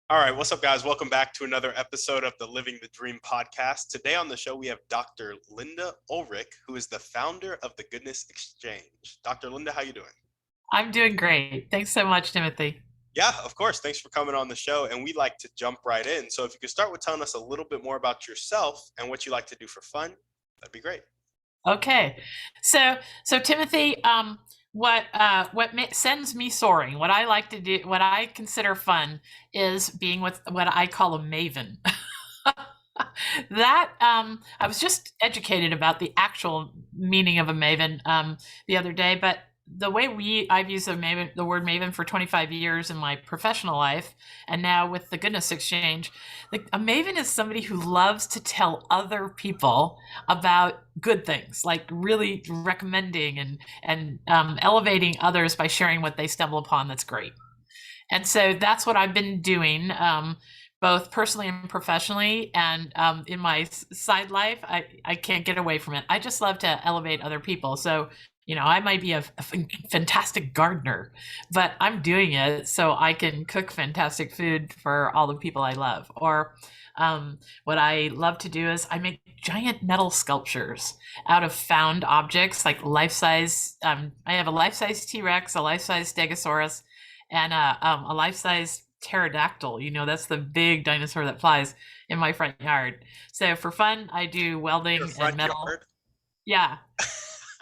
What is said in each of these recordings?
All right, what's up, guys? Welcome back to another episode of the Living the Dream podcast. Today on the show, we have Dr. Lynda Ulrich, who is the founder of the Goodness Exchange. Dr. Lynda, how you doing? I'm doing great. Thanks so much, Timothy. Yeah, of course. Thanks for coming on the show, and we'd like to jump right in. So if you could start with telling us a little bit more about yourself and what you like to do for fun, that'd be great. Okay, so Timothy, sends me soaring, what I like to do, what I consider fun, is being with what I call a maven. I was just educated about the actual meaning of a maven the other day, but the way I've used the word maven for 25 years in my professional life, and now with the Goodness Exchange, a maven is somebody who loves to tell other people about good things, like really recommending and elevating others by sharing what they stumble upon that's great. And so that's what I've been doing, both personally and professionally. And in my side life, I can't get away from it. I just love to elevate other people. So, I might be a fantastic gardener, but I'm doing it so I can cook fantastic food for all the people I love. Or what I love to do is I make giant metal sculptures out of found objects, like life-size. I have a life-size T-Rex, a life-size Stegosaurus, and a life-size pterodactyl. That's the big dinosaur that flies in my front yard. So for fun, I do welding Your and front metal. yard? Yeah.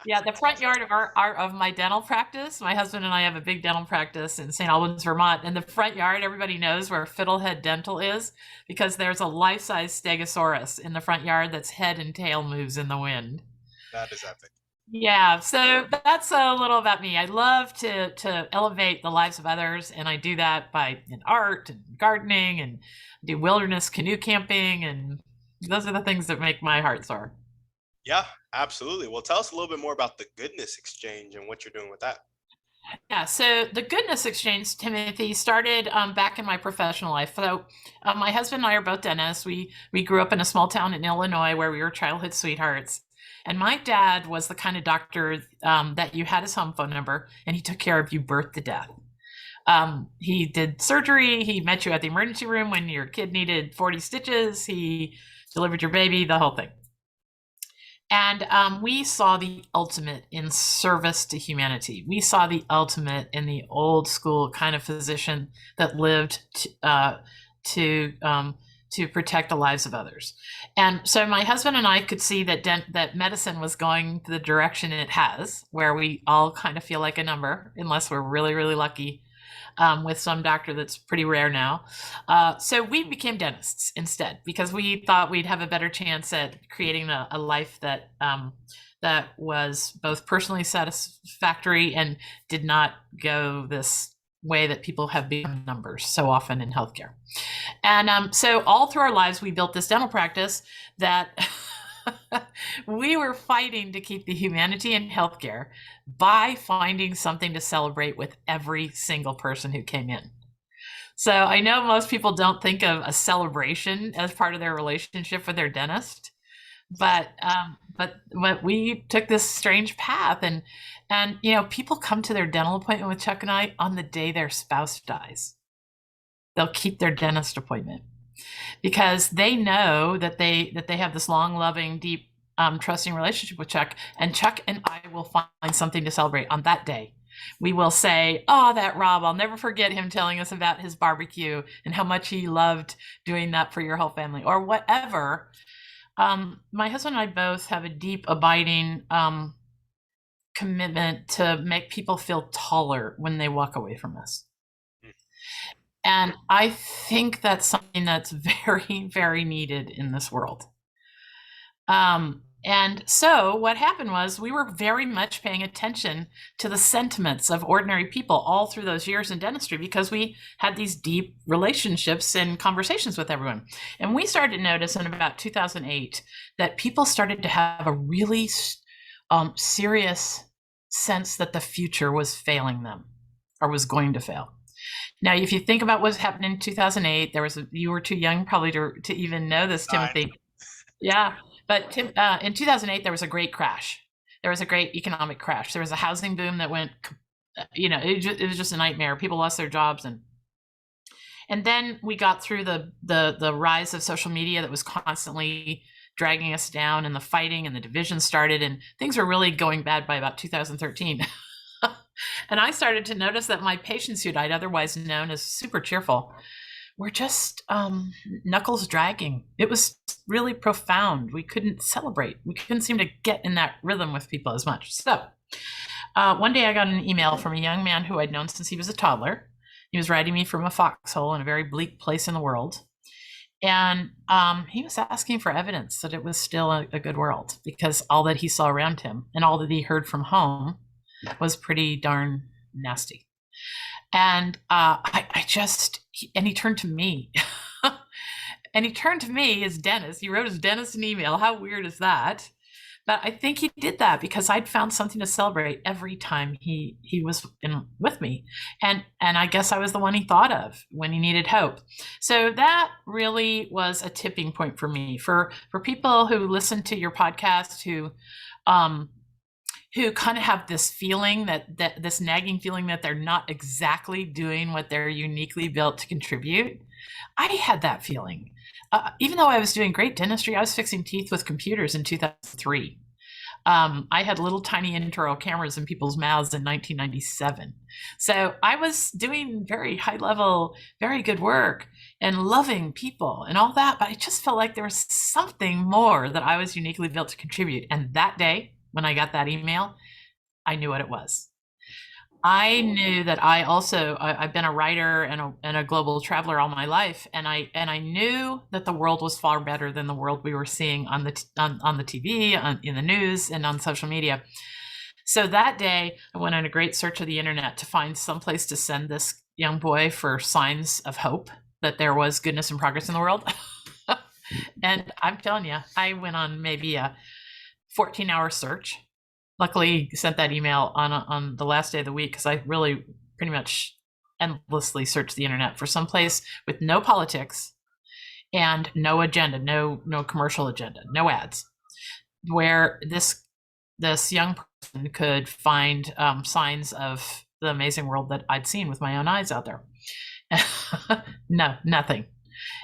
Yeah, the That's front awesome. yard of my dental practice. My husband and I have a big dental practice in St. Albans, Vermont. And the front yard, everybody knows where Fiddlehead Dental is because there's a life-size Stegosaurus in the front yard that's head and tail moves in the wind. That is epic. Yeah, so that's a little about me. I love to elevate the lives of others, and I do that by in art and gardening and do wilderness canoe camping, and those are the things that make my heart soar. Yeah, absolutely. Well, tell us a little bit more about the Goodness Exchange and what you're doing with that. Yeah, so the Goodness Exchange, Timothy, started back in my professional life. So my husband and I are both dentists. We grew up in a small town in Illinois where we were childhood sweethearts. And my dad was the kind of doctor that you had his home phone number, and he took care of you birth to death. He did surgery. He met you at the emergency room when your kid needed 40 stitches. He delivered your baby, the whole thing. And we saw the ultimate in service to humanity. We saw the ultimate in the old school kind of physician that lived to protect the lives of others. And so my husband and I could see that medicine was going the direction it has, where we all kind of feel like a number, unless we're really, really lucky with some doctor that's pretty rare now. So we became dentists instead because we thought we'd have a better chance at creating a life that was both personally satisfactory and did not go this way that people have become numbers so often in healthcare. And so all through our lives, we built this dental practice that we were fighting to keep the humanity in healthcare by finding something to celebrate with every single person who came in. So I know most people don't think of a celebration as part of their relationship with their dentist, but we took this strange path, and people come to their dental appointment with Chuck and I on the day their spouse dies. They'll keep their dentist appointment because they know that they have this long, loving, deep, trusting relationship with Chuck, and Chuck and I will find something to celebrate on that day. We will say, "Oh, that Rob! I'll never forget him telling us about his barbecue and how much he loved doing that for your whole family," or whatever. My husband and I both have a deep, abiding commitment to make people feel taller when they walk away from us. And I think that's something that's very, very needed in this world. And so what happened was we were very much paying attention to the sentiments of ordinary people all through those years in dentistry because we had these deep relationships and conversations with everyone. And we started to notice in about 2008 that people started to have a really serious sense that the future was failing them or was going to fail. Now, if you think about what happened in 2008, you were too young probably to even know this, Timothy. Yeah, but in 2008, there was a great crash. There was a great economic crash. There was a housing boom that went, it was just a nightmare. People lost their jobs, And then we got through the rise of social media that was constantly dragging us down, and the fighting and the division started, and things were really going bad by about 2013. And I started to notice that my patients who I'd otherwise known as super cheerful were just knuckles dragging. It was really profound. We couldn't celebrate. We couldn't seem to get in that rhythm with people as much. So one day I got an email from a young man who I'd known since he was a toddler. He was writing me from a foxhole in a very bleak place in the world. And he was asking for evidence that it was still a good world, because all that he saw around him and all that he heard from home was pretty darn nasty. And and he turned to me. And he turned to me as Dennis. He wrote his Dennis an email. How weird is that? But I think he did that because I'd found something to celebrate every time he was with me. And I guess I was the one he thought of when he needed hope. So that really was a tipping point for me. For people who listen to your podcast who kind of have this feeling that this nagging feeling that they're not exactly doing what they're uniquely built to contribute. I had that feeling. Even though I was doing great dentistry, I was fixing teeth with computers in 2003. I had little tiny intraoral cameras in people's mouths in 1997. So I was doing very high level, very good work and loving people and all that. But I just felt like there was something more that I was uniquely built to contribute. And that day, when I got that email, I knew what it was. I knew that I've been a writer and a global traveler all my life, and I knew that the world was far better than the world we were seeing on the TV, in the news, and on social media. So that day, I went on a great search of the internet to find some place to send this young boy for signs of hope that there was goodness and progress in the world. And I'm telling you, I went on maybe a 14-hour search. Luckily, sent that email on the last day of the week, because I really pretty much endlessly searched the internet for some place with no politics and no agenda, no commercial agenda, no ads, where this young person could find signs of the amazing world that I'd seen with my own eyes out there. No, nothing.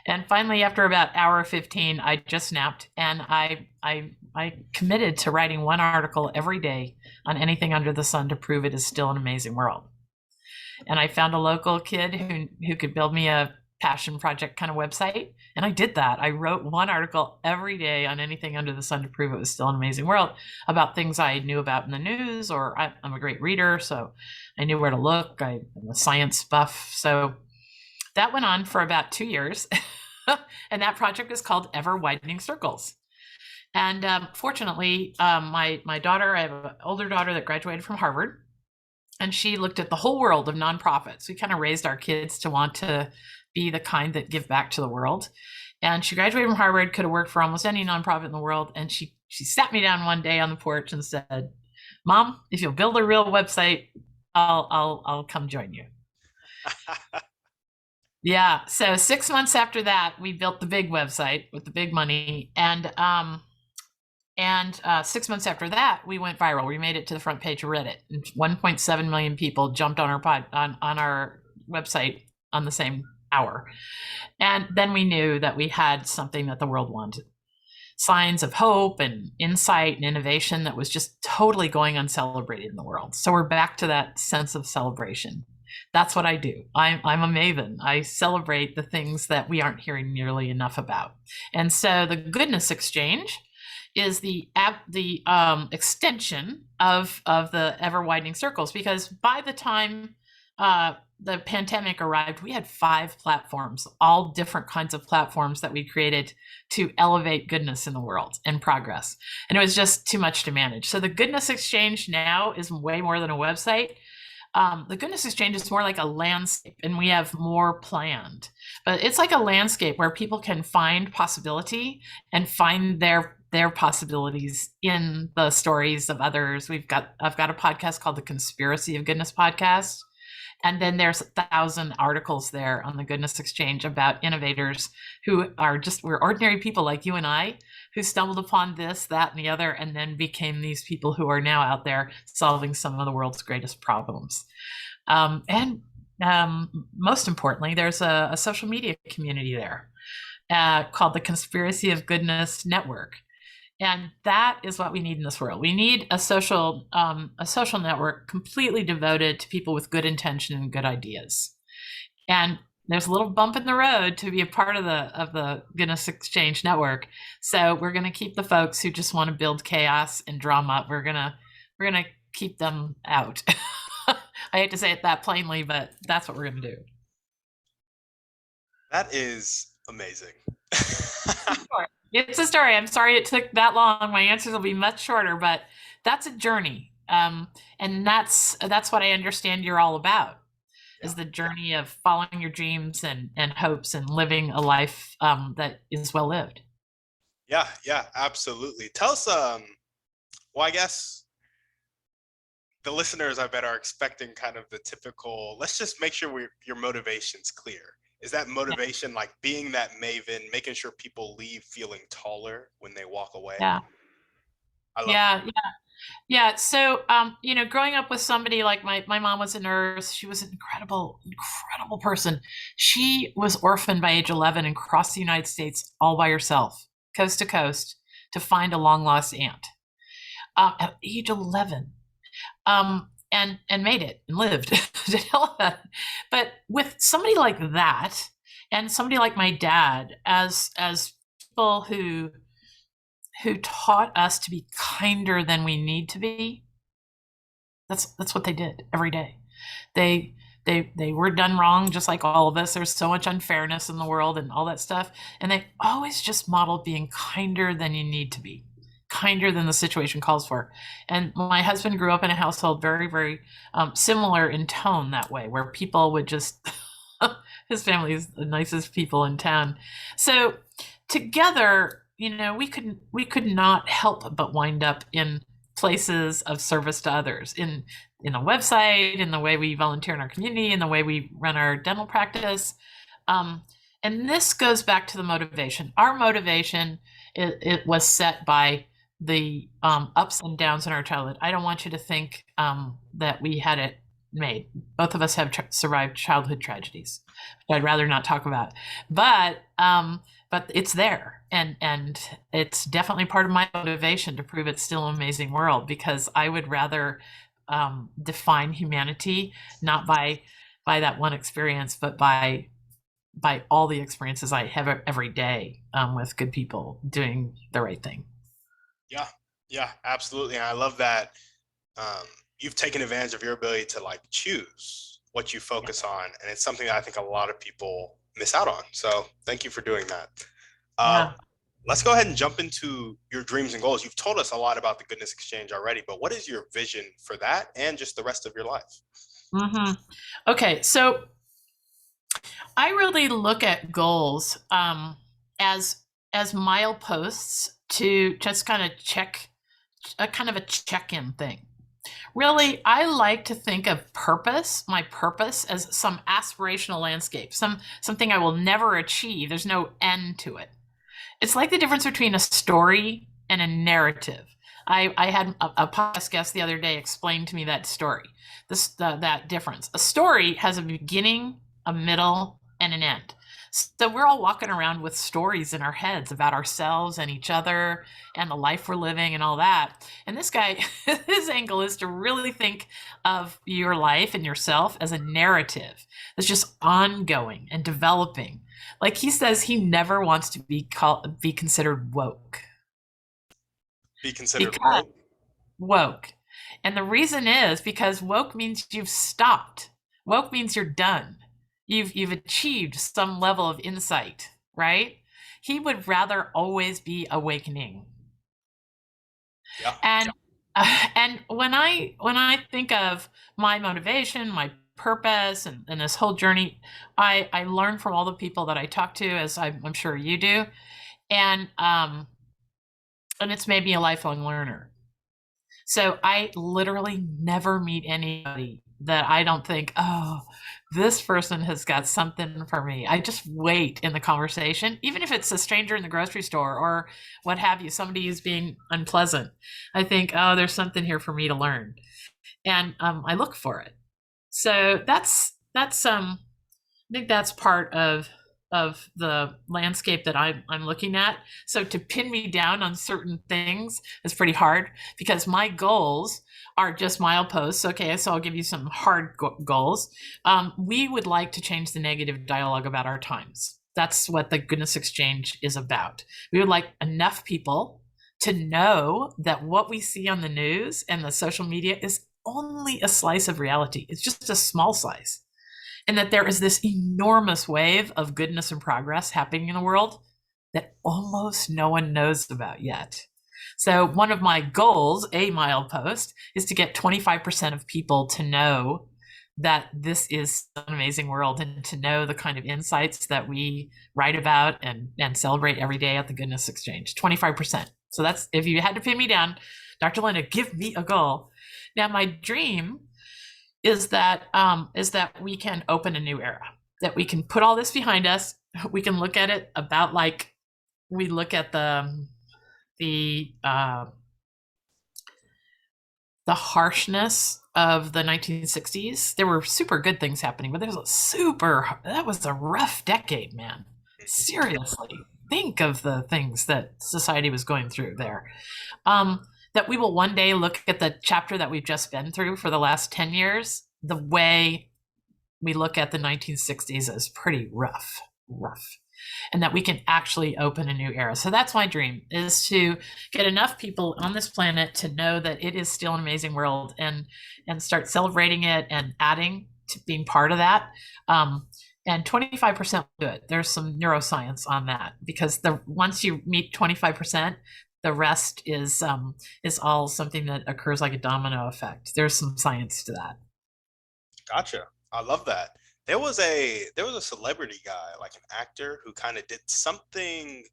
And finally, after about hour 15, I just snapped, and I committed to writing one article every day on anything under the sun to prove it is still an amazing world. And I found a local kid who could build me a passion project kind of website, and I did that. I wrote one article every day on anything under the sun to prove it was still an amazing world, about things I knew about in the news, or I'm a great reader, so I knew where to look. I'm a science buff, so that went on for about 2 years. And that project is called Ever Widening Circles. And fortunately, my daughter, I have an older daughter that graduated from Harvard, and she looked at the whole world of nonprofits. We kind of raised our kids to want to be the kind that give back to the world. And she graduated from Harvard, could have worked for almost any nonprofit in the world. And she sat me down one day on the porch and said, "Mom, if you'll build a real website, I'll come join you." Yeah. So 6 months after that, we built the big website with the big money. And 6 months after that, we went viral. We made it to the front page of Reddit. And 1.7 million people jumped on our website on the same hour. And then we knew that we had something that the world wanted. Signs of hope and insight and innovation that was just totally going uncelebrated in the world. So we're back to that sense of celebration. That's what I do. I'm a maven. I celebrate the things that we aren't hearing nearly enough about. And so the Goodness Exchange is the extension of the Ever Widening Circles, because by the time the pandemic arrived, we had 5 platforms, all different kinds of platforms that we created to elevate goodness in the world and progress. And it was just too much to manage. So the Goodness Exchange now is way more than a website. The Goodness Exchange is more like a landscape, and we have more planned. But it's like a landscape where people can find possibility and find their possibilities in the stories of others. I've got a podcast called the Conspiracy of Goodness podcast. And then there's 1,000 articles there on the Goodness Exchange about innovators who are we're ordinary people like you and I, who stumbled upon this, that, and the other, and then became these people who are now out there solving some of the world's greatest problems. And most importantly, there's a social media community there called the Conspiracy of Goodness Network. And that is what we need in this world. We need a social network completely devoted to people with good intention and good ideas. And there's a little bump in the road to be a part of the Goodness Exchange network. So we're going to keep the folks who just want to build chaos and drama. We're gonna keep them out. I hate to say it that plainly, but that's what we're going to do. That is amazing. It's a story. I'm sorry it took that long. My answers will be much shorter, but that's a journey. And that's what I understand you're all about, is the journey of following your dreams and hopes and living a life that is well lived. Yeah, yeah, absolutely. Tell us, well, I guess the listeners, I bet, are expecting kind of the typical, let's just make sure your motivation's clear. Is that motivation like being that maven, making sure people leave feeling taller when they walk away? Yeah. I love Yeah. Yeah. So, growing up with somebody like my mom was a nurse. She was an incredible person. She was orphaned by age 11 and crossed the United States all by herself, coast to coast, to find a long lost aunt at age 11. And made it and lived to tell that. But with somebody like that, and somebody like my dad, as people who taught us to be kinder than we need to be, that's what they did every day. They were done wrong, just like all of us. There's so much unfairness in the world and all that stuff, and they always just modeled being kinder than you need to be, kinder than the situation calls for. And my husband grew up in a household very, very similar in tone that way, where people would just, his family is the nicest people in town. So together, we could not help but wind up in places of service to others, in a website, in the way we volunteer in our community, in the way we run our dental practice. And this goes back to the motivation. Our motivation, it was set by the ups and downs in our childhood. I don't want you to think that we had it made. Both of us have survived childhood tragedies, which I'd rather not talk about. But it's there, and it's definitely part of my motivation to prove it's still an amazing world, because I would rather define humanity not by that one experience, but by all the experiences I have every day with good people doing the right thing. Yeah, absolutely. And I love that you've taken advantage of your ability to like choose what you focus on, and it's something that I think a lot of people miss out on. So thank you for doing that. Let's go ahead and jump into your dreams and goals. You've told us a lot about the Goodness Exchange already, but what is your vision for that and just the rest of your life? Okay, so I really look at goals as mileposts to just kind of check, a kind of a check-in thing. Really, I like to think of my purpose, as some aspirational landscape, something I will never achieve. There's no end to it. It's like the difference between a story and a narrative. I had a podcast guest the other day explain to me that story, that difference. A story has a beginning, a middle, and an end. So we're all walking around with stories in our heads about ourselves and each other and the life we're living and all that. And this guy, his angle is to really think of your life and yourself as a narrative that's just ongoing and developing. Like he says, he never wants to be considered woke. Be considered woke? Woke. And the reason is because woke means you've stopped. Woke means you're done. You've achieved some level of insight, right? He would rather always be awakening. Yeah. And when I think of my motivation, my purpose, and this whole journey, I learn from all the people that I talk to, as I'm sure you do, and it's made me a lifelong learner. So I literally never meet anybody that I don't think, oh, this person has got something for me. I just wait in the conversation, even if it's a stranger in the grocery store or what have you, somebody who's being unpleasant. I think, oh, there's something here for me to learn. And I look for it. So that's that's I think that's part of the landscape that I'm looking at. So to pin me down on certain things is pretty hard because my goals are just mileposts. Okay, so I'll give you some hard goals. We would like to change the negative dialogue about our times. That's what the Goodness Exchange is about. We would like enough people to know that what we see on the news and the social media is only a slice of reality. It's just a small slice, and that there is this enormous wave of goodness and progress happening in the world that almost no one knows about yet. So, one of my goals, a milepost, is to get 25% of people to know that this is an amazing world and to know the kind of insights that we write about and celebrate every day at the Goodness Exchange. 25%. So, that's if you had to pin me down, Dr. Lynda, give me a goal. Now, my dream is that we can open a new era, that we can put all this behind us. We can look at it about like we look at the the harshness of the 1960s. There were super good things happening, but that was a rough decade, man. Seriously, think of the things that society was going through there. That we will one day look at the chapter that we've just been through for the last 10 years, the way we look at the 1960s as pretty rough, and that we can actually open a new era. So that's my dream, is to get enough people on this planet to know that it is still an amazing world and start celebrating it and adding to being part of that. And 25% will do it. There's some neuroscience on that because once you meet 25%, the rest is all something that occurs like a domino effect. There's some science to that. Gotcha. I love that. There was a celebrity guy, like an actor, who kind of did something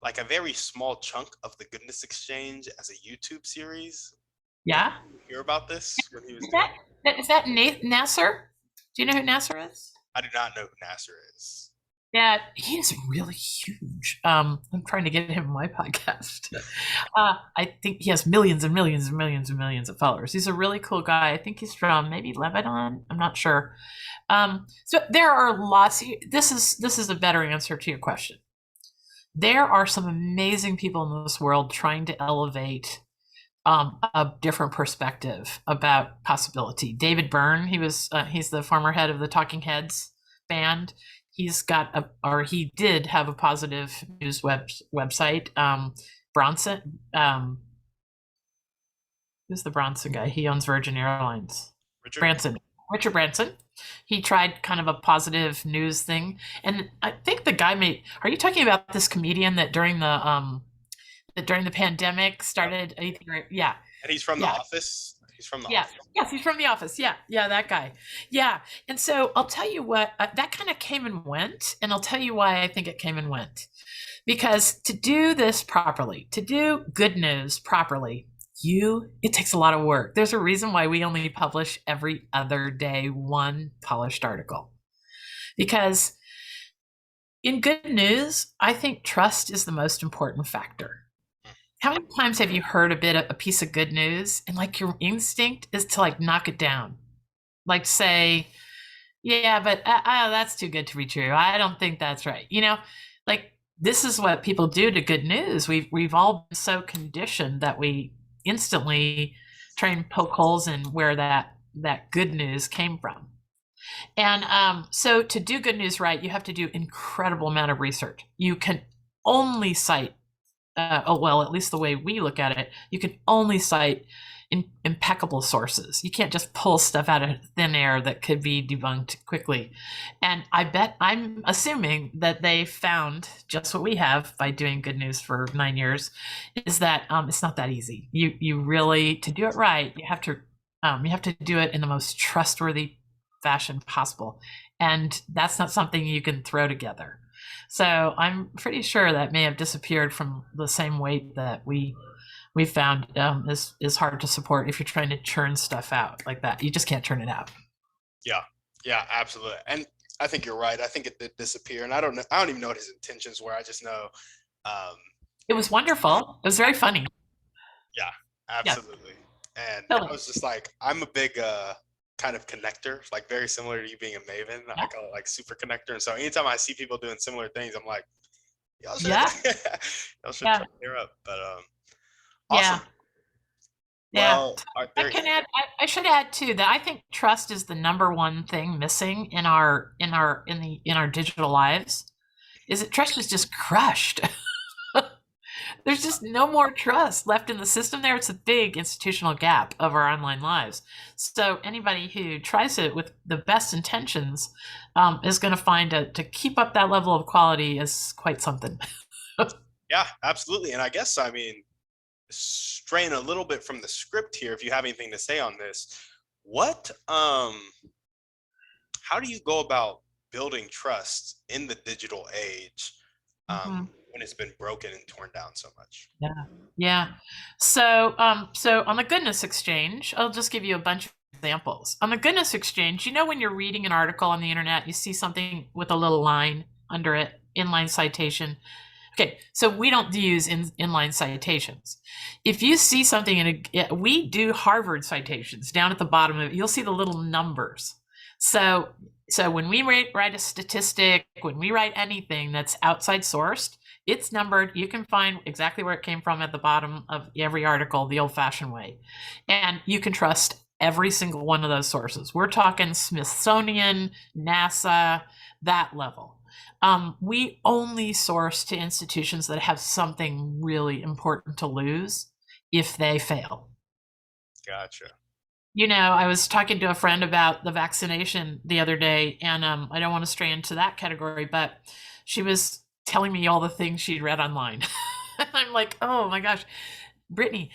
like a very small chunk of the Goodness Exchange as a YouTube series. Did Yeah. you hear about this when he was Is doing it? that Nasser? Do you know who Nasser is? I do not know who Nasser is. Yeah, he is really huge. I'm trying to get him on my podcast. I think he has millions and millions and millions and millions of followers. He's a really cool guy. I think he's from maybe Lebanon. I'm not sure. So there are lots. This is a better answer to your question. There are some amazing people in this world trying to elevate a different perspective about possibility. David Byrne, he's the former head of the Talking Heads band. He did have a positive news website. Bronson, who's the Bronson guy? He owns Virgin Airlines. Richard? Richard Branson. He tried kind of a positive news thing, and I think the guy made. Are you talking about this comedian that during the pandemic Yep. started? Yeah, And he's from The yeah. Office. He's from The Yeah. Office. Yes, he's from The Office. Yeah. Yeah, that guy. Yeah. And so I'll tell you what, that kind of came and went. And I'll tell you why I think it came and went. Because to do this properly, to do good news properly, it takes a lot of work. There's a reason why we only publish every other day one polished article. Because in good news, I think trust is the most important factor. How many times have you heard a piece of good news and like your instinct is to like knock it down? Like say, yeah, but that's too good to be true. I don't think that's right. Like this is what people do to good news. We've all been so conditioned that we instantly try and poke holes in where that good news came from. And so to do good news right, you have to do incredible amount of research. You can only cite well, at least the way we look at it, you can only cite impeccable sources. You can't just pull stuff out of thin air that could be debunked quickly. And I'm assuming that they found just what we have by doing good news for 9 years, is that it's not that easy. You really, to do it right, you have to do it in the most trustworthy fashion possible, and that's not something you can throw together. So I'm pretty sure that may have disappeared from the same weight that we found is hard to support if you're trying to churn stuff out like that. You just can't churn it out. Yeah. Yeah, absolutely. And I think you're right. I think it did disappear. And I don't know. I don't even know what his intentions were. I just know. Um, It was wonderful. It was very funny. yeah, Yeah, absolutely. And I totally. was just like, I'm a big kind of connector, like very similar to you being a maven. I Yeah. call it like super connector. And so anytime I see people doing similar things, I'm like, y'all should, Yeah. y'all should try Yeah. to pair up. But Yeah. awesome. Yeah. Well, I there. can add. I should add too that I think trust is the number one thing missing in our digital lives. Is it trust is just crushed. There's just no more trust left in the system there. It's a big institutional gap of our online lives. So anybody who tries it with the best intentions is going to find to keep up that level of quality is quite something. Yeah, absolutely. And I guess, I mean, straying a little bit from the script here, if you have anything to say on this, what, how do you go about building trust in the digital age Mhm. when it's been broken and torn down so much? Yeah. Yeah. So on the Goodness Exchange, I'll just give you a bunch of examples. On the Goodness Exchange, when you're reading an article on the internet, you see something with a little line under it, inline citation. Okay, so we don't use inline citations. If you see something we do Harvard citations down at the bottom of it, you'll see the little numbers. So when we write a statistic, when we write anything that's outside sourced, it's numbered. You can find exactly where it came from at the bottom of every article the old-fashioned way. And you can trust every single one of those sources. We're talking Smithsonian, NASA, that level. We only source to institutions that have something really important to lose if they fail. Gotcha. I was talking to a friend about the vaccination the other day, and I don't want to stray into that category, but she was telling me all the things she'd read online. I'm like, oh my gosh, Brittany,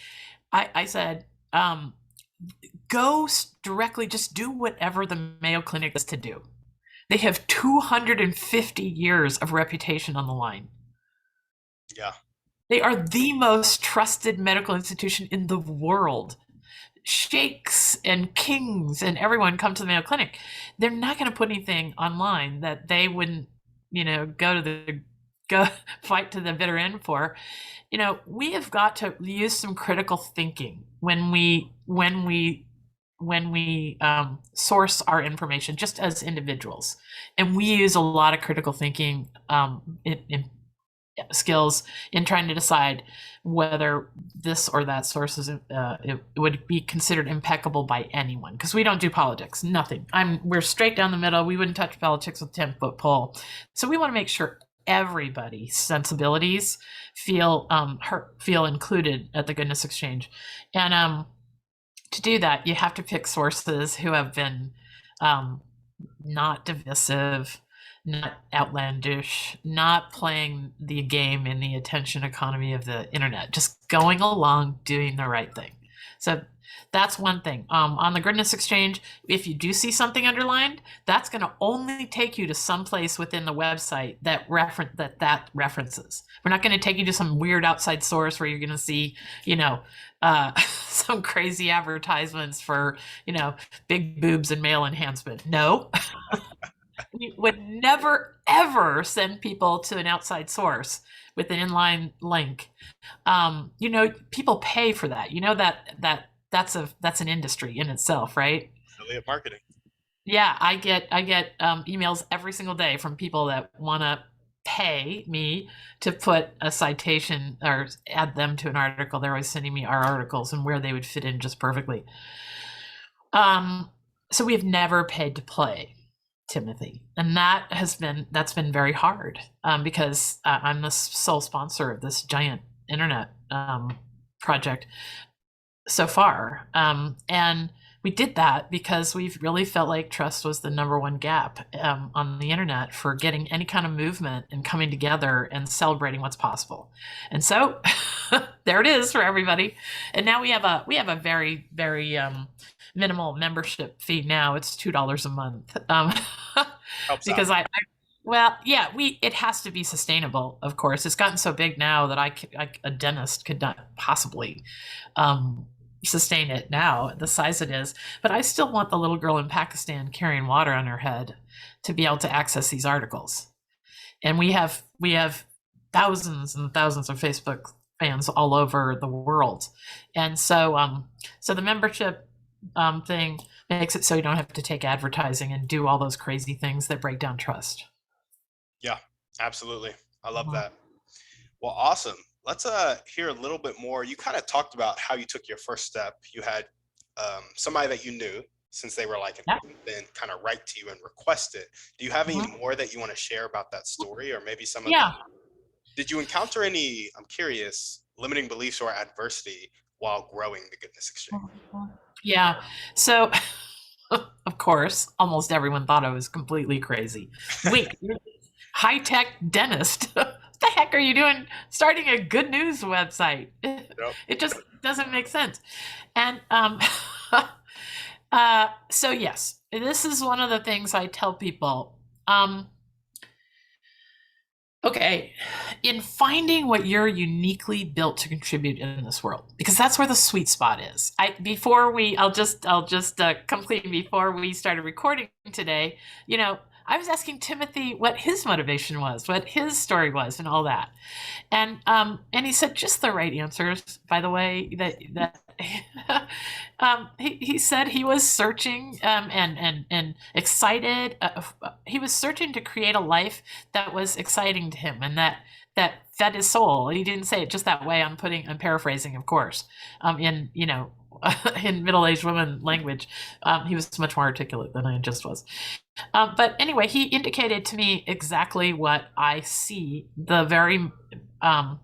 I said, go directly, just do whatever the Mayo Clinic is to do. They have 250 years of reputation on the line. Yeah. They are the most trusted medical institution in the world. Sheikhs and kings and everyone come to the Mayo Clinic. They're not going to put anything online that they wouldn't, go fight to the bitter end for. We have got to use some critical thinking when we source our information just as individuals, and we use a lot of critical thinking in skills in trying to decide whether this or that source is it would be considered impeccable by anyone, because we don't do politics, nothing. We're straight down the middle. We wouldn't touch politics with a 10-foot pole. So we want to make sure everybody's sensibilities feel included at the Goodness Exchange. And to do that, you have to pick sources who have been not divisive, not outlandish, not playing the game in the attention economy of the internet, just going along, doing the right thing. So that's one thing. On the Goodness Exchange, if you do see something underlined, that's going to only take you to some place within the website that references. We're not going to take you to some weird outside source where you're going to see, some crazy advertisements for, big boobs and male enhancement. No. We would never ever send people to an outside source with an inline link. People pay for that. That's an industry in itself, right? Affiliate marketing. Yeah, I get emails every single day from people that want to pay me to put a citation or add them to an article. They're always sending me our articles and where they would fit in just perfectly. So we've never paid to play, Timothy, and that's been very hard because I'm the sole sponsor of this giant internet project so far, and we did that because we've really felt like trust was the number one gap on the internet for getting any kind of movement and coming together and celebrating what's possible. And so there it is for everybody. And now we have a very, very minimal membership fee. Now it's $2 a month Helps because out. it has to be sustainable. Of course, it's gotten so big now that a dentist could not possibly sustain it now, the size it is. But I still want the little girl in Pakistan carrying water on her head to be able to access these articles. And we have thousands and thousands of Facebook fans all over the world. And so the membership thing makes it so you don't have to take advertising and do all those crazy things that break down trust. Yeah, absolutely. I love Mhm. that. Well, awesome. Let's hear a little bit more. You kind of talked about how you took your first step. You had somebody that you knew since they were like Yeah. then kind of write to you and request it. Do you have any Mhm. more that you want to share about that story, or maybe some of the? Yeah. Did you encounter any? I'm curious, limiting beliefs or adversity while growing the Goodness Exchange? Mhm. Yeah. So, of course, almost everyone thought I was completely crazy. Wait, you're this high-tech dentist. What the heck are you doing starting a good news website? Yep. It just doesn't make sense. And so yes, this is one of the things I tell people. Okay, in finding what you're uniquely built to contribute in this world, because that's where the sweet spot is. I'll just come clean. Before we started recording today, I was asking Timothy what his motivation was, what his story was, and all that. And he said just the right answers, by the way. That he said he was searching, and excited. He was searching to create a life that was exciting to him, and that fed his soul. He didn't say it just that way. I'm paraphrasing, of course. In in middle-aged woman language, he was much more articulate than I just was. But anyway, he indicated to me exactly what I see, um,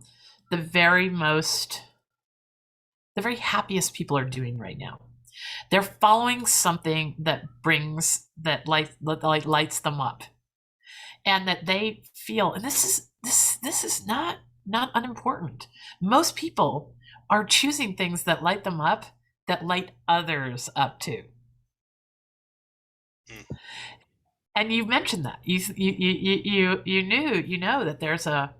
the very happiest people are doing right now. They're following something that lights them up, and that they feel. And this is not unimportant. Most people are choosing things that light them up, that light others up too. Mm. And you mentioned that you know that there's a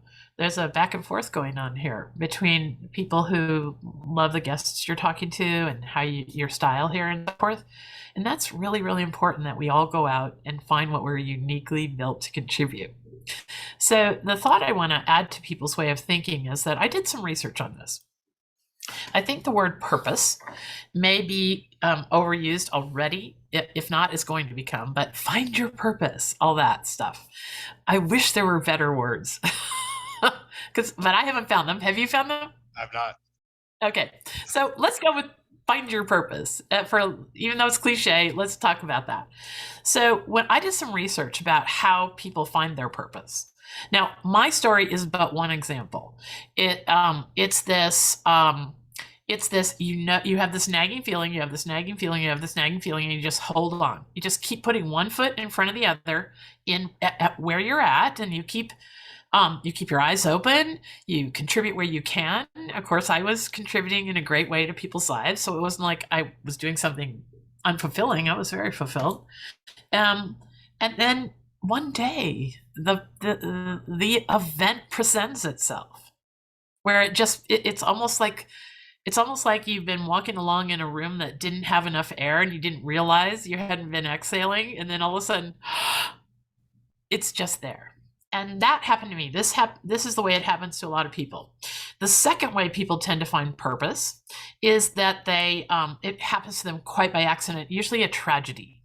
back and forth going on here between people who love the guests you're talking to and your style here and so forth. And that's really, really important, that we all go out and find what we're uniquely built to contribute. So the thought I want to add to people's way of thinking is that I did some research on this. I think the word purpose may be overused already. If not, it's going to become. But find your purpose, all that stuff. I wish there were better words, but I haven't found them. Have you found them? I've not. Okay, so let's go with find your purpose. For even though it's cliche, let's talk about that. So when I did some research about how people find their purpose. Now, my story is but one example. It's this, you have this nagging feeling, you have this nagging feeling, you have this nagging feeling, and you just hold on. You just keep putting one foot in front of the other at where you're at, and you keep your eyes open, you contribute where you can. Of course, I was contributing in a great way to people's lives, so it wasn't like I was doing something unfulfilling. I was very fulfilled. And then one day, the event presents itself, where it's almost like you've been walking along in a room that didn't have enough air, and you didn't realize you hadn't been exhaling, and then all of a sudden, it's just there. And that happened to me. This is the way it happens to a lot of people. The second way people tend to find purpose is that it happens to them quite by accident, usually a tragedy.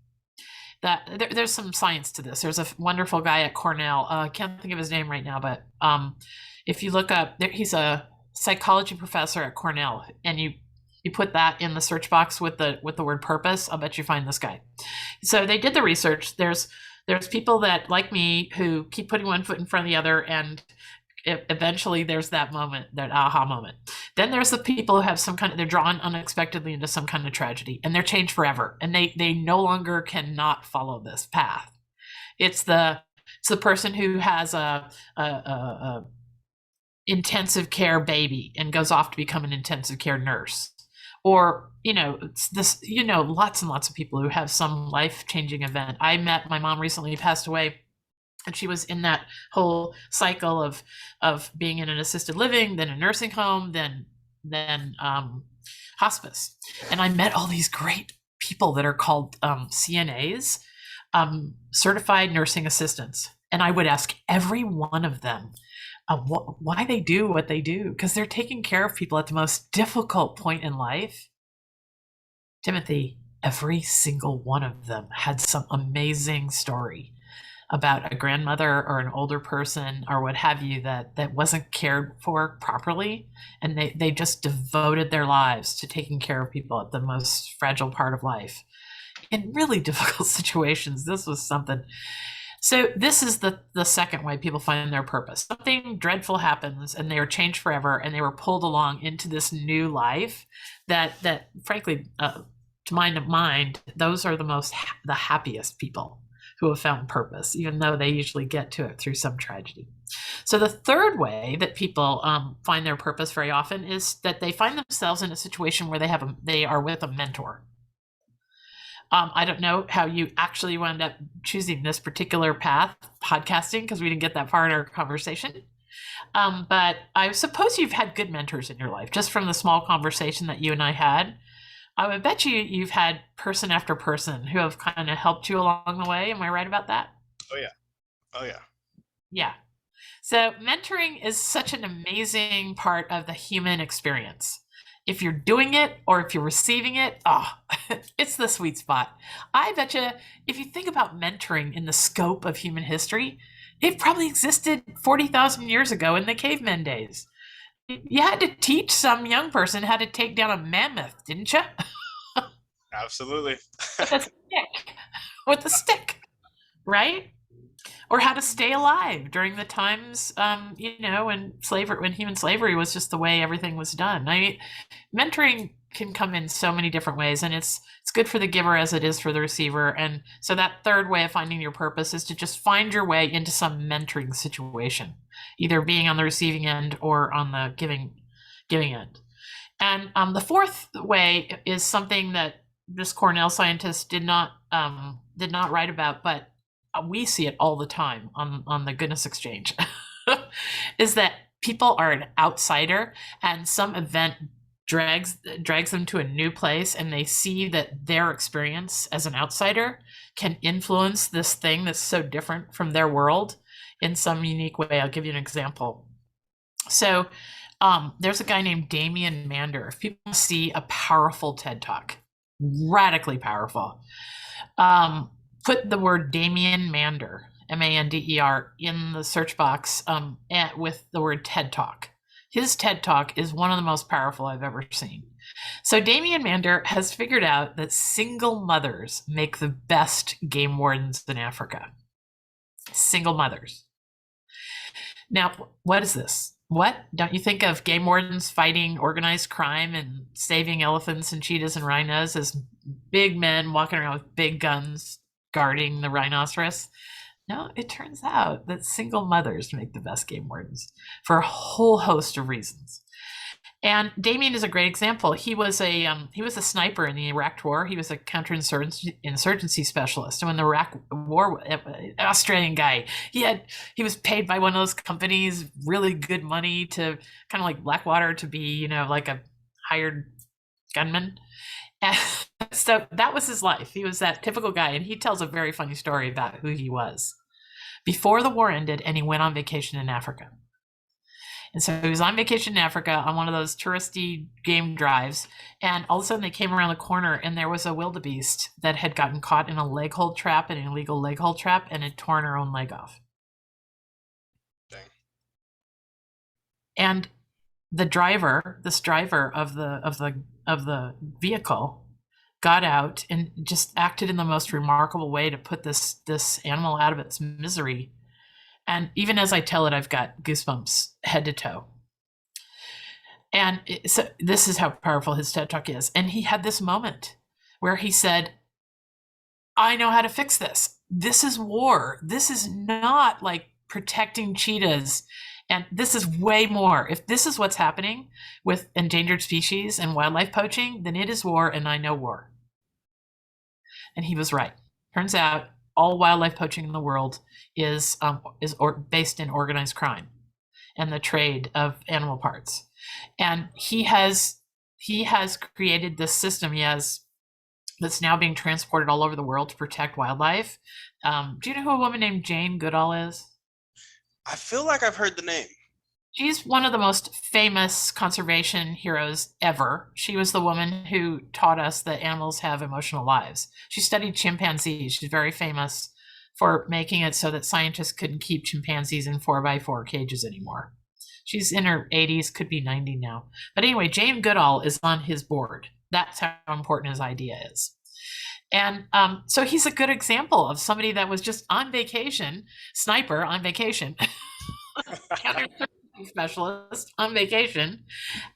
There's some science to this. There's a wonderful guy at Cornell. I can't think of his name right now, but if you look up, he's a psychology professor at Cornell, and you put that in the search box with the word purpose, I'll bet you find this guy. So they did the research. There's people that, like me, who keep putting one foot in front of the other, and eventually there's that moment, that aha moment. Then there's the people who have they're drawn unexpectedly into some kind of tragedy, and they're changed forever, and they no longer cannot follow this path. It's the person who has a intensive care baby and goes off to become an intensive care nurse. Or, lots and lots of people who have some life-changing event. I met my mom recently, passed away, and she was in that whole cycle of being in an assisted living, then a nursing home, then hospice. And I met all these great people that are called CNAs, certified nursing assistants. And I would ask every one of them why they do what they do, because they're taking care of people at the most difficult point in life. Timothy, every single one of them had some amazing story about a grandmother or an older person or what have you that wasn't cared for properly, and they just devoted their lives to taking care of people at the most fragile part of life in really difficult situations. This was something. So this is the second way people find their purpose. Something dreadful happens and they are changed forever, and they were pulled along into this new life that frankly, to my mind, those are the happiest people who have found purpose, even though they usually get to it through some tragedy. So the third way that people find their purpose very often is that they find themselves in a situation where they are with a mentor. I don't know how you actually wound up choosing this particular path, podcasting, because we didn't get that far in our conversation. But I suppose you've had good mentors in your life, just from the small conversation that you and I had. I would bet you've had person after person who have kind of helped you along the way. Am I right about that? Oh yeah. Oh yeah. Yeah. So mentoring is such an amazing part of the human experience. If you're doing it or if you're receiving it, it's the sweet spot. I bet you, if you think about mentoring in the scope of human history, it probably existed 40,000 years ago in the cavemen days. You had to teach some young person how to take down a mammoth, didn't you? Absolutely. With a stick. With a stick, right? Or how to stay alive during the times, when human slavery was just the way everything was done. I mean, mentoring can come in so many different ways, and it's good for the giver as it is for the receiver. And so that third way of finding your purpose is to just find your way into some mentoring situation, either being on the receiving end or on the giving end. And the fourth way is something that this Cornell scientist did not write about, but we see it all the time on the Goodness Exchange, is that people are an outsider, and some event drags them to a new place, and they see that their experience as an outsider can influence this thing that's so different from their world in some unique way. I'll give you an example. So there's a guy named Damien Mander. If people see a powerful TED Talk, radically powerful, put the word Damien Mander, Mander, in the search box with the word TED Talk. His TED Talk is one of the most powerful I've ever seen. So Damien Mander has figured out that single mothers make the best game wardens in Africa. Single mothers. Now, what is this? What? Don't you think of game wardens fighting organized crime and saving elephants and cheetahs and rhinos as big men walking around with big guns guarding the rhinoceros? No, it turns out that single mothers make the best game wardens for a whole host of reasons. And Damien is a great example. He was a sniper in the Iraq War. He was a counterinsurgency specialist. And when the Iraq War, an Australian guy, he was paid by one of those companies really good money to kind of like Blackwater to be, like a hired gunman. And so that was his life. He was that typical guy, and he tells a very funny story about who he was before the war ended, and he went on vacation in Africa. And so he was on vacation in Africa on one of those touristy game drives, and all of a sudden they came around the corner, and there was a wildebeest that had gotten caught in a leg hold trap, an illegal leg hold trap, and had torn her own leg off. Dang. And this driver of the vehicle got out and just acted in the most remarkable way to put this animal out of its misery. And even as I tell it, I've got goosebumps head to toe. And so this is how powerful his TED Talk is. And he had this moment where he said, I know how to fix this. This is war. This is not like protecting cheetahs. And this is way more. If this is what's happening with endangered species and wildlife poaching, then it is war, and I know war. And he was right. Turns out all wildlife poaching in the world is based in organized crime and the trade of animal parts. And he has created this system that's now being transported all over the world to protect wildlife. Do you know who a woman named Jane Goodall is? I feel like I've heard the name. She's one of the most famous conservation heroes ever. She was the woman who taught us that animals have emotional lives. She studied chimpanzees. She's very famous for making it so that scientists couldn't keep chimpanzees in 4x4 cages anymore. She's in her 80s, could be 90 now. But anyway, Jane Goodall is on his board. That's how important his idea is. And so he's a good example of somebody that was just on vacation, sniper on vacation, specialist on vacation,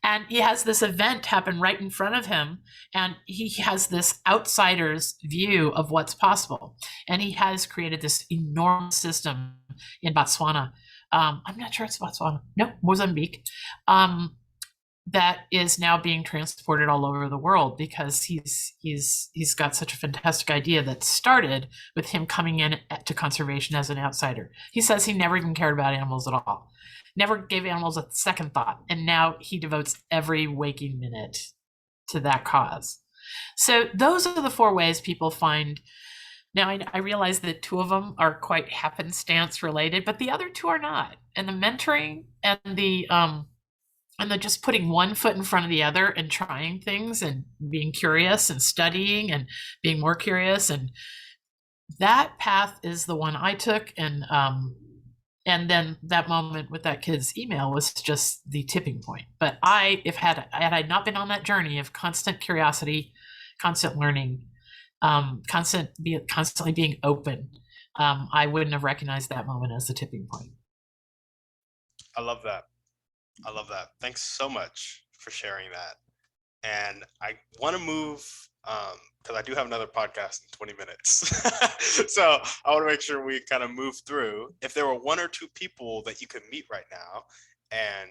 and he has this event happen right in front of him, and he has this outsider's view of what's possible, and he has created this enormous system in Botswana. I'm not sure it's Botswana, no, Mozambique, that is now being transported all over the world because he's got such a fantastic idea that started with him coming in to conservation as an outsider. He says he never even cared about animals at all, never gave animals a second thought, and now he devotes every waking minute to that cause. So those are the four ways people find. Now, I realize that two of them are quite happenstance related, but the other two are not. And the mentoring and the just putting one foot in front of the other and trying things and being curious and studying and being more curious, and that path is the one I took. And then that moment with that kid's email was just the tipping point. But had I not been on that journey of constant curiosity, constant learning, constantly being open, I wouldn't have recognized that moment as the tipping point. I love that. I love that. Thanks so much for sharing that. And I want to move, because I do have another podcast in 20 minutes. So I want to make sure we kind of move through. If there were one or two people that you could meet right now, and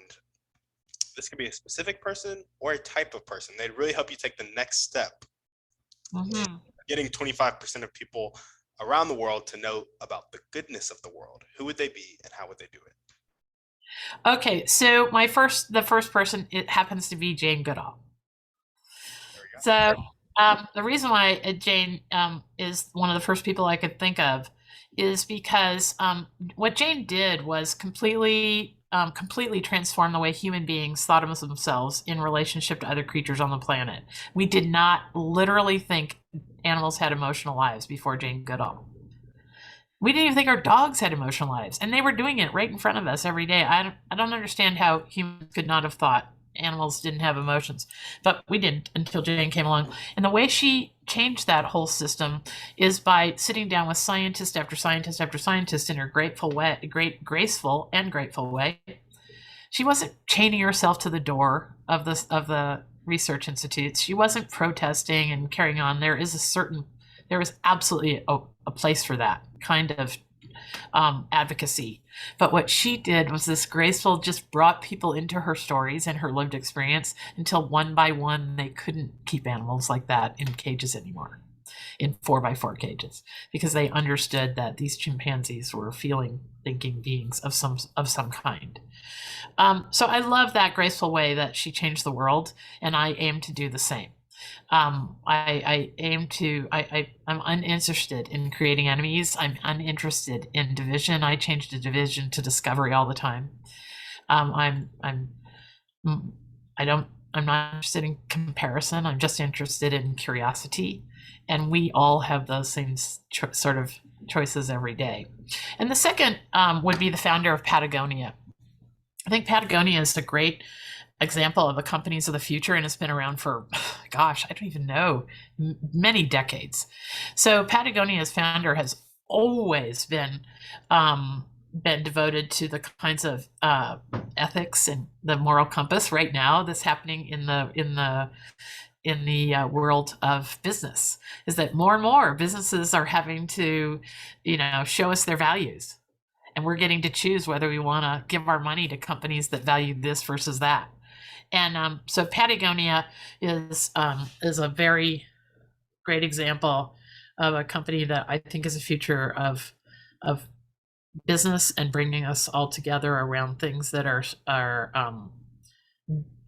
this could be a specific person or a type of person, they'd really help you take the next step. Mm-hmm. Getting 25% of people around the world to know about the goodness of the world. Who would they be and how would they do it? Okay, so the first person, it happens to be Jane Goodall. So the reason why Jane is one of the first people I could think of is because what Jane did was completely transform the way human beings thought of themselves in relationship to other creatures on the planet. We did not literally think animals had emotional lives before Jane Goodall. We didn't even think our dogs had emotional lives, and they were doing it right in front of us every day. I don't understand how humans could not have thought animals didn't have emotions, but we didn't until Jane came along. And the way she changed that whole system is by sitting down with scientist after scientist after scientist in her graceful and grateful way. She wasn't chaining herself to the door of the research institutes. She wasn't protesting and carrying on. There is absolutely a place for that kind of advocacy. But what she did was this graceful, just brought people into her stories and her lived experience until one by one they couldn't keep animals like that in cages anymore, in 4x4 cages, because they understood that these chimpanzees were feeling, thinking beings of some kind. So I love that graceful way that she changed the world, and I aim to do the same. I'm uninterested in creating enemies. I'm uninterested in division. I change the division to discovery all the time. I'm not interested in comparison. I'm just interested in curiosity, and we all have those same sort of choices every day. And the second would be the founder of Patagonia. I think Patagonia is a great example of the companies of the future, and it's been around for, gosh, I don't even know, many decades. So Patagonia's founder has always been devoted to the kinds of ethics and the moral compass right now that's happening in the world of business, is that more and more businesses are having to, show us their values. And we're getting to choose whether we want to give our money to companies that value this versus that. And so Patagonia is a very great example of a company that I think is a future of business and bringing us all together around things that are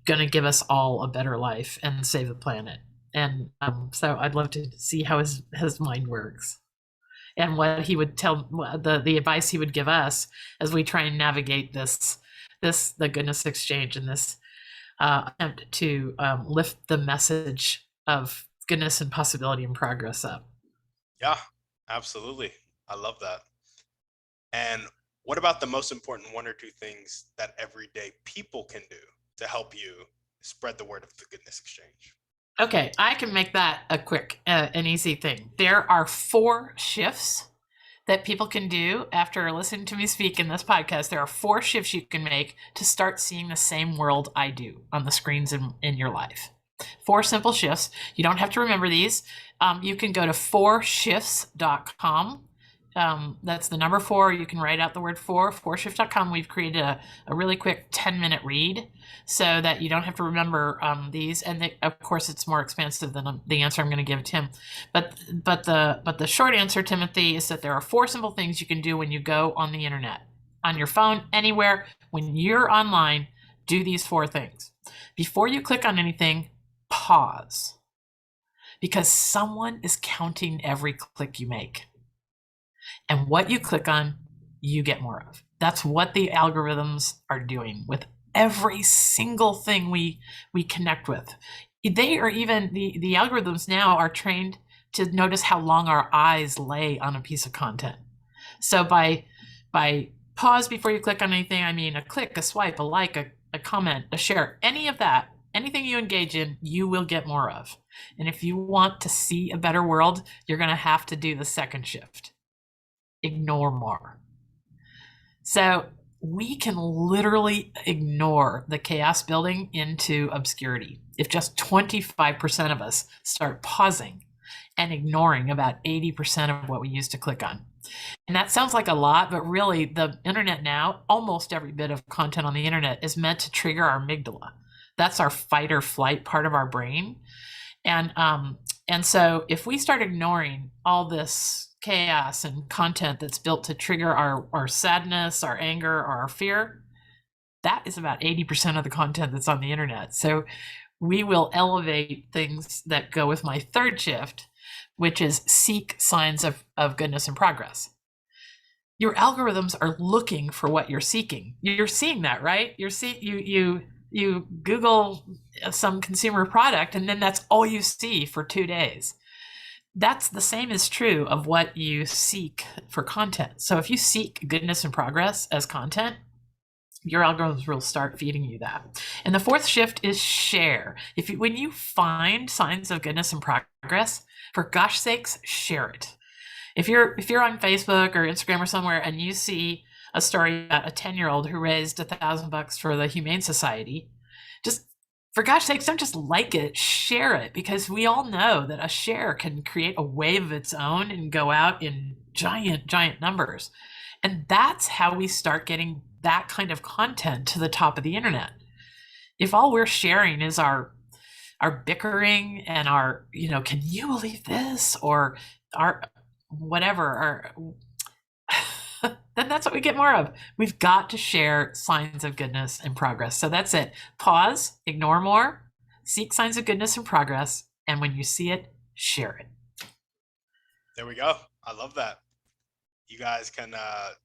going to give us all a better life and save the planet. And so I'd love to see how his mind works, and what he would tell, the advice he would give us as we try and navigate this the goodness exchange and this attempt to lift the message of goodness and possibility and progress up. Yeah, absolutely. I love that. And what about the most important one or two things that everyday people can do to help you spread the word of the goodness exchange? Okay, I can make that a quick, an easy thing. There are 4 shifts that people can do after listening to me speak in this podcast. There are 4 shifts you can make to start seeing the same world I do on the screens in your life. 4 simple shifts. You don't have to remember these. You can go to 4shifts.com. That's the number 4. You can write out the word 4shifts.com. We've created a really quick 10-minute read so that you don't have to remember these. And of course, it's more expansive than the answer I'm going to give Tim. But the short answer, Timothy, is that there are 4 simple things you can do when you go on the internet, on your phone, anywhere. When you're online, do these 4 things. Before you click on anything, pause, because someone is counting every click you make. And what you click on, you get more of. That's what the algorithms are doing with every single thing we connect with. They are even, the algorithms now are trained to notice how long our eyes lay on a piece of content. So by pause before you click on anything, I mean a click, a swipe, a like, a comment, a share, any of that, anything you engage in, you will get more of. And if you want to see a better world, you're going to have to do the second shift. Ignore more. So we can literally ignore the chaos building into obscurity if just 25% of us start pausing and ignoring about 80% of what we used to click on. And that sounds like a lot, but really the internet now, almost every bit of content on the internet is meant to trigger our amygdala. That's our fight or flight part of our brain. And so if we start ignoring all this chaos and content that's built to trigger our sadness, our anger, or our fear, that is about 80% of the content that's on the internet. So we will elevate things that go with my third shift, which is seek signs of goodness and progress. Your algorithms are looking for what you're seeking. You're seeing that, right? You Google some consumer product, and then that's all you see for 2 days. That's the same is true of what you seek for content. So if you seek goodness and progress as content, your algorithms will start feeding you that. And the 4th shift is share. When you find signs of goodness and progress, for gosh sakes, share it. If you're on Facebook or Instagram or somewhere and you see a story about a 10-year-old who raised $1,000 for the Humane Society, just for gosh sakes, don't just like it, share it, because we all know that a share can create a wave of its own and go out in giant numbers. And that's how we start getting that kind of content to the top of the internet. If all we're sharing is our bickering and our, can you believe this? Or our whatever, then that's what we get more of. We've got to share signs of goodness and progress. So that's it. Pause, ignore more, seek signs of goodness and progress, and when you see it, share it. There we go. I love that. You guys can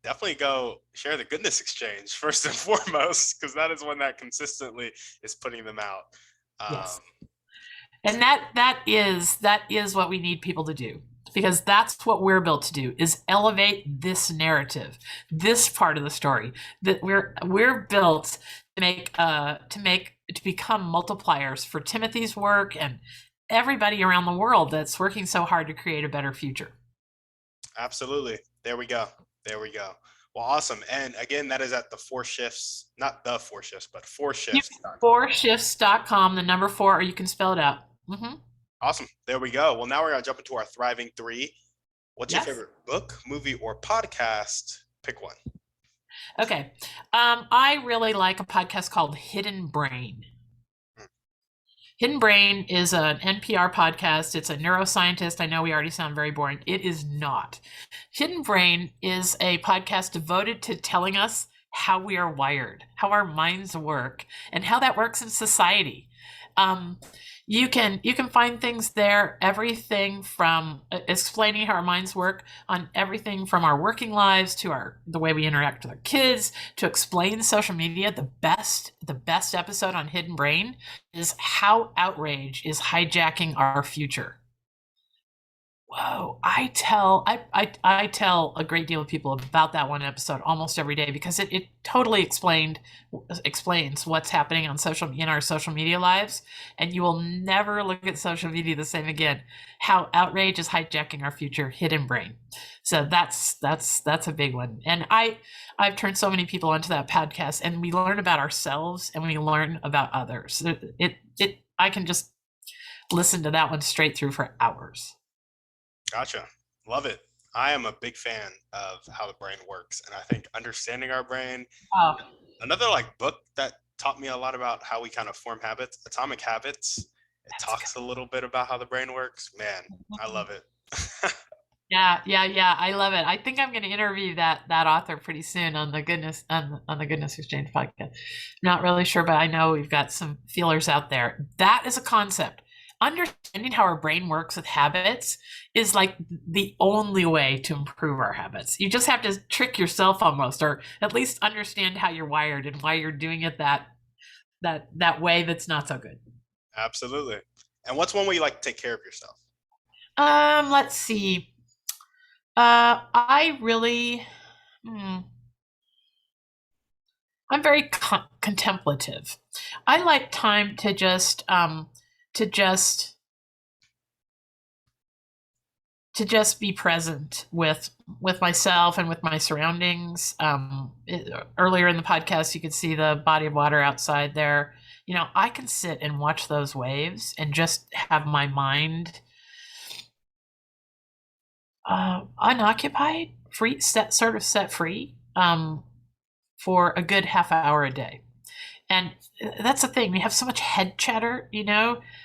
definitely go share the goodness exchange first and foremost, because that is one that consistently is putting them out. Yes. And that is what we need people to do, because that's what we're built to do, is elevate this narrative, this part of the story. That we're built to become multipliers for Timothy's work and everybody around the world that's working so hard to create a better future. Absolutely. There we go. Well, awesome. And again, that is at the 4 shifts, not the 4 shifts, but 4shifts. 4shifts.com, the number 4, or you can spell it out. Mm-hmm. Awesome. There we go. Well, now we're going to jump into our Thriving 3. What's your favorite book, movie, or podcast? Pick one. Okay. I really like a podcast called Hidden Brain. Hidden Brain is an NPR podcast. It's a neuroscientist. I know we already sound very boring. It is not. Hidden Brain is a podcast devoted to telling us how we are wired, how our minds work, and how that works in society. Um, you can find things there, everything from explaining how our minds work on everything from our working lives to the way we interact with our kids to explain social media. The best episode on Hidden Brain is how outrage is hijacking our future. Whoa, I tell a great deal of people about that one episode almost every day because it totally explains what's happening in our social media lives, and you will never look at social media the same again. How outrage is hijacking our future, Hidden Brain. So that's a big one. And I've turned so many people onto that podcast, and we learn about ourselves and we learn about others. I can just listen to that one straight through for hours. Gotcha. Love it. I am a big fan of how the brain works, and I think understanding our brain. Oh, Another like book that taught me a lot about how we kind of form habits, Atomic Habits. It that's talks a little bit about how the brain works. Man, I good. love it. Yeah. I love it. I think I'm going to interview that author pretty soon on the Goodness Exchange podcast. Not really sure, but I know we've got some feelers out there. That is a concept. Understanding how our brain works with habits is like the only way to improve our habits. You just have to trick yourself almost, or at least understand how you're wired and why you're doing it that way that's not so good. Absolutely. And what's one way you like to take care of yourself? Let's see. I really, I'm very contemplative. I like time to just to just be present with myself and with my surroundings. Earlier in the podcast, you could see the body of water outside there. I can sit and watch those waves and just have my mind unoccupied, set free for a good half hour a day. And that's the thing. We have so much head chatter,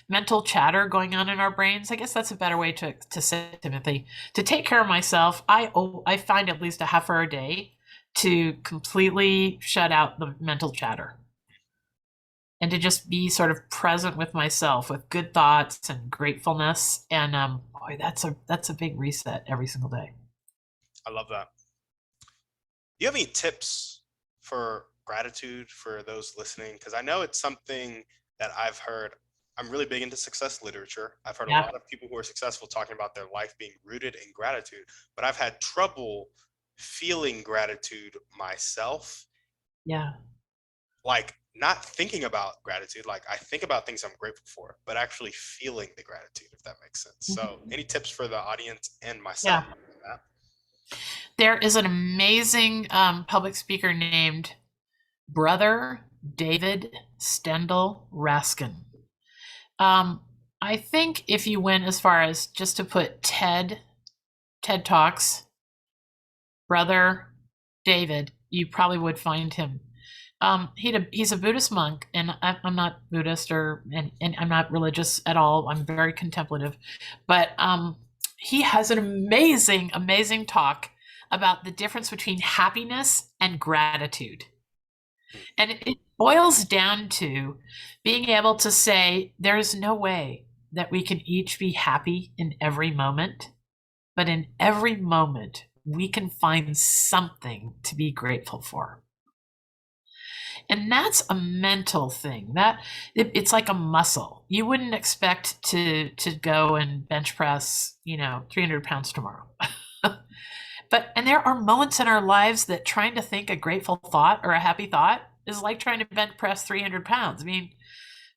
mental chatter going on in our brains. I guess that's a better way to say it, Timothy. To take care of myself, I find at least a half hour a day to completely shut out the mental chatter and to just be sort of present with myself with good thoughts and gratefulness. And boy, that's a big reset every single day. I love that. Do you have any tips for gratitude for those listening? Because I know it's something that I've heard. I'm really big into success literature. I've heard a Yeah. lot of people who are successful talking about their life being rooted in gratitude, but I've had trouble feeling gratitude myself. Yeah. Like not thinking about gratitude, like I think about things I'm grateful for, but actually feeling the gratitude, if that makes sense. So, any tips for the audience and myself? Yeah. on that? There is an amazing public speaker named Brother David Stendal Raskin. I think if you went as far as just to put TED Talks, Brother David, you probably would find him. He's a Buddhist monk, and I'm not Buddhist and I'm not religious at all. I'm very contemplative, but he has an amazing talk about the difference between happiness and gratitude. And it boils down to being able to say there is no way that we can each be happy in every moment, but in every moment we can find something to be grateful for. And that's a mental thing. It's like a muscle. You wouldn't expect to go and bench press, 300 pounds tomorrow. And there are moments in our lives that trying to think a grateful thought or a happy thought is like trying to bench press 300 pounds. I mean,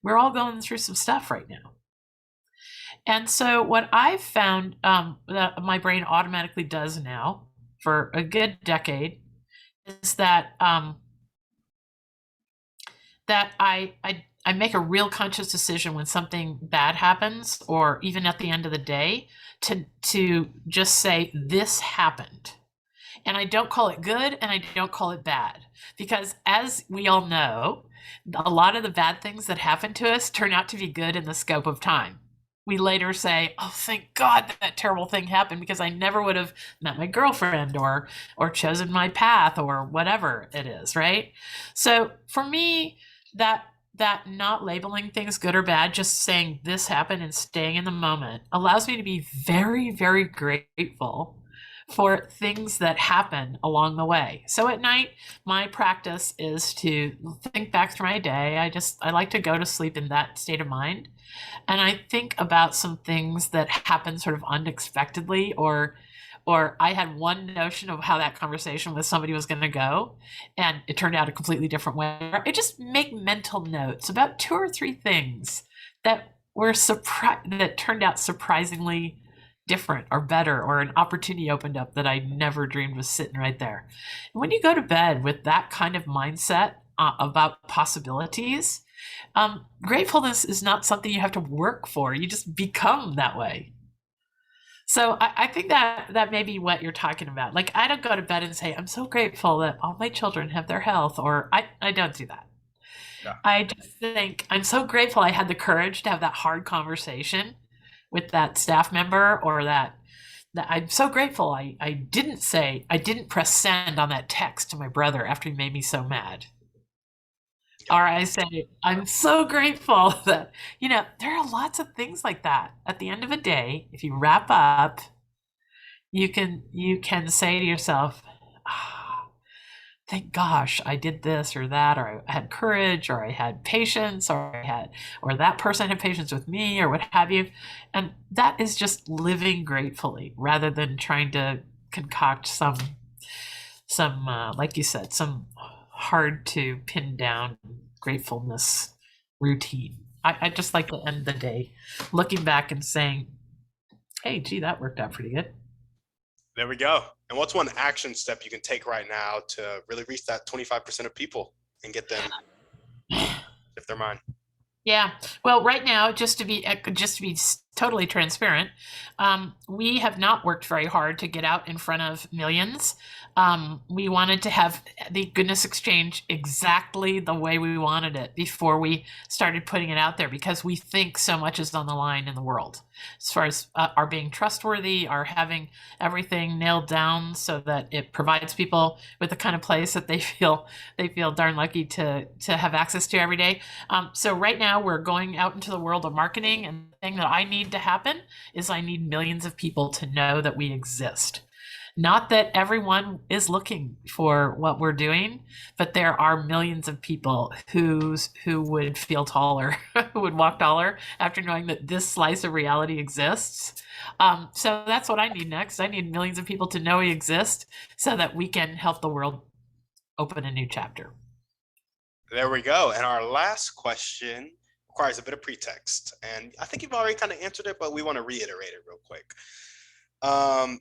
we're all going through some stuff right now. And so what I've found that my brain automatically does now for a good decade is that that I make a real conscious decision when something bad happens, or even at the end of the day, to just say this happened. And I don't call it good and I don't call it bad, because as we all know, a lot of the bad things that happen to us turn out to be good in the scope of time. We later say, oh, thank God that terrible thing happened, because I never would have met my girlfriend or chosen my path or whatever it is, right? So for me, that that not labeling things good or bad, just saying this happened and staying in the moment allows me to be very, very grateful for things that happen along the way. So at night, my practice is to think back through my day. I like to go to sleep in that state of mind. And I think about some things that happen sort of unexpectedly, or I had one notion of how that conversation with somebody was going to go, and it turned out a completely different way. I just make mental notes about two or three things that that turned out surprisingly different or better, or an opportunity opened up that I never dreamed was sitting right there. And when you go to bed with that kind of mindset about possibilities, gratefulness is not something you have to work for. You just become that way. So I think that may be what you're talking about. Like, I don't go to bed and say, I'm so grateful that all my children have their health, or I don't do that. Yeah. I just think I'm so grateful I had the courage to have that hard conversation with that staff member, or that I'm so grateful I didn't press send on that text to my brother after he made me so mad. Yeah. Or I say, I'm so grateful that, there are lots of things like that. At the end of a day, if you wrap up, you can say to yourself, thank gosh I did this or that, or I had courage, or I had patience, or that person had patience with me, or what have you. And that is just living gratefully, rather than trying to concoct some like you said, some hard to pin down gratefulness routine. I just like to end the day looking back and saying, hey, gee, that worked out pretty good. There we go. And what's one action step you can take right now to really reach that 25% of people and get them shift their mind? Yeah. Well, right now, just to be totally transparent, we have not worked very hard to get out in front of millions. We wanted to have the goodness exchange exactly the way we wanted it before we started putting it out there, because we think so much is on the line in the world, as far as our being trustworthy, our having everything nailed down so that it provides people with the kind of place that they feel darn lucky to have access to every day. So right now we're going out into the world of marketing, and the thing that I need to happen is I need millions of people to know that we exist. Not that everyone is looking for what we're doing, but there are millions of people who would feel taller, who would walk taller after knowing that this slice of reality exists. So that's what I need next. I need millions of people to know we exist so that we can help the world open a new chapter. There we go. And our last question requires a bit of pretext. And I think you've already kind of answered it, but we want to reiterate it real quick.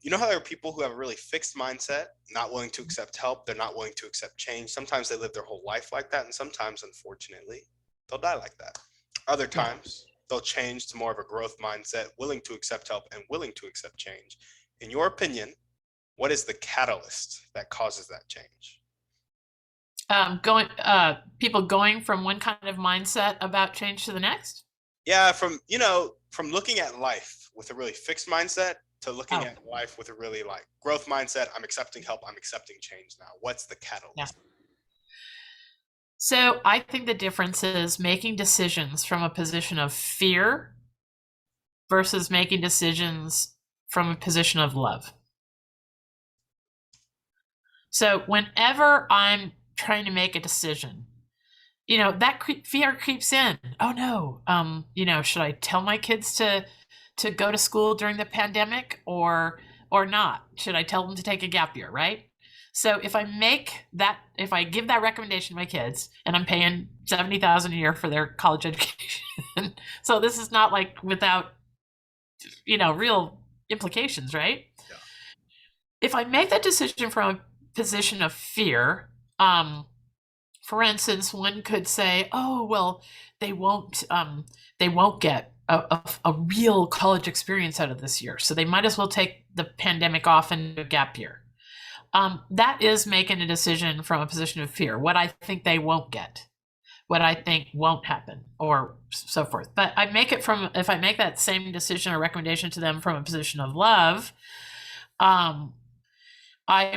You know how there are people who have a really fixed mindset, not willing to accept help, they're not willing to accept change. Sometimes they live their whole life like that, and sometimes, unfortunately, they'll die like that. Other times, they'll change to more of a growth mindset, willing to accept help and willing to accept change. In your opinion, what is the catalyst that causes that change? People going from one kind of mindset about change to the next. Yeah, from looking at life with a really fixed mindset to looking at life with a really like growth mindset. I'm accepting help, I'm accepting change now. What's the catalyst? Yeah. So I think the difference is making decisions from a position of fear versus making decisions from a position of love. So whenever I'm trying to make a decision, that fear creeps in. Oh no, should I tell my kids to go to school during the pandemic or not? Should I tell them to take a gap year, right? So if I give that recommendation to my kids, and I'm paying $70,000 a year for their college education, so this is not like without real implications, right? Yeah. If I make that decision from a position of fear, for instance, one could say, oh well, they won't get a real college experience out of this year, so they might as well take the pandemic off and do a gap year. That is making a decision from a position of fear, what I think they won't get, what I think won't happen, or so forth. But if I make that same decision or recommendation to them from a position of love, I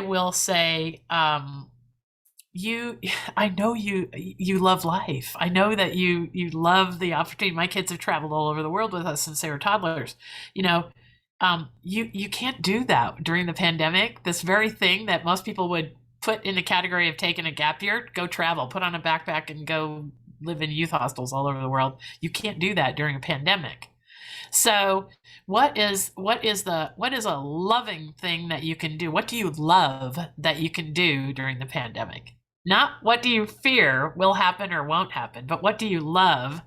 will say, you I know you love life. I know that you love the opportunity. My kids have traveled all over the world with us since they were toddlers. You know, you can't do that during the pandemic. This very thing that most people would put in the category of taking a gap year, go travel, put on a backpack and go live in youth hostels all over the world. You can't do that during a pandemic. So, what is a loving thing that you can do? What do you love that you can do during the pandemic? Not what do you fear will happen or won't happen, but what do you love?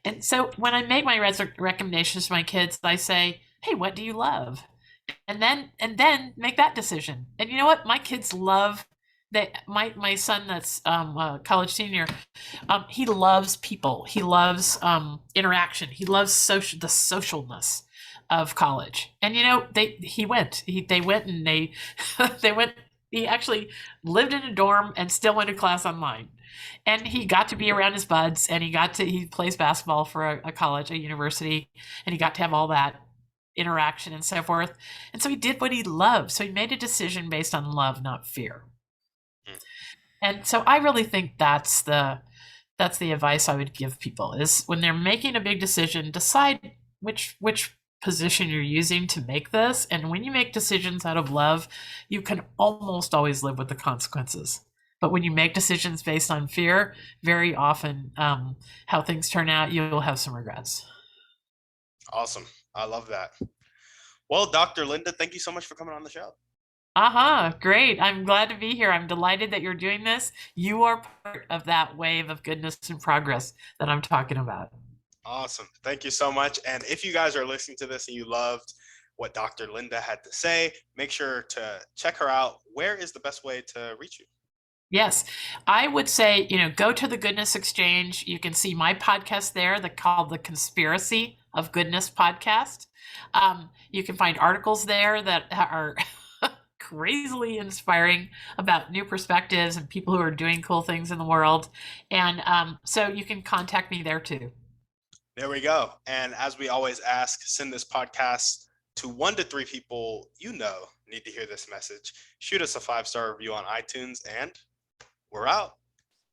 And so when I make my recommendations to my kids, I say, "Hey, what do you love?" And then make that decision. And you know what? My kids love that. My son, that's a college senior, he loves people. He loves interaction. He loves the socialness of college. And you know, they went. They went and they they went. He actually lived in a dorm and still went to class online. And he got to be around his buds, and he plays basketball for a college, a university, and he got to have all that interaction and so forth. And so he did what he loved. So he made a decision based on love, not fear. And so I really think that's the advice I would give people is when they're making a big decision, decide which position you're using to make this. And when you make decisions out of love, you can almost always live with the consequences. But when you make decisions based on fear, very often how things turn out, you'll have some regrets. Awesome. I love that. Well, Dr. Lynda, thank you so much for coming on the show. Great. I'm glad to be here. I'm delighted that you're doing this. You are part of that wave of goodness and progress that I'm talking about. Awesome. Thank you so much. And if you guys are listening to this and you loved what Dr. Lynda had to say, make sure to check her out. Where is the best way to reach you? Yes, I would say, go to the Goodness Exchange. You can see my podcast there that called the Conspiracy of Goodness podcast. You can find articles there that are crazily inspiring about new perspectives and people who are doing cool things in the world. And so you can contact me there too. There we go. And as we always ask, send this podcast to 1 to 3 people need to hear this message. Shoot us a 5-star review on iTunes, and we're out.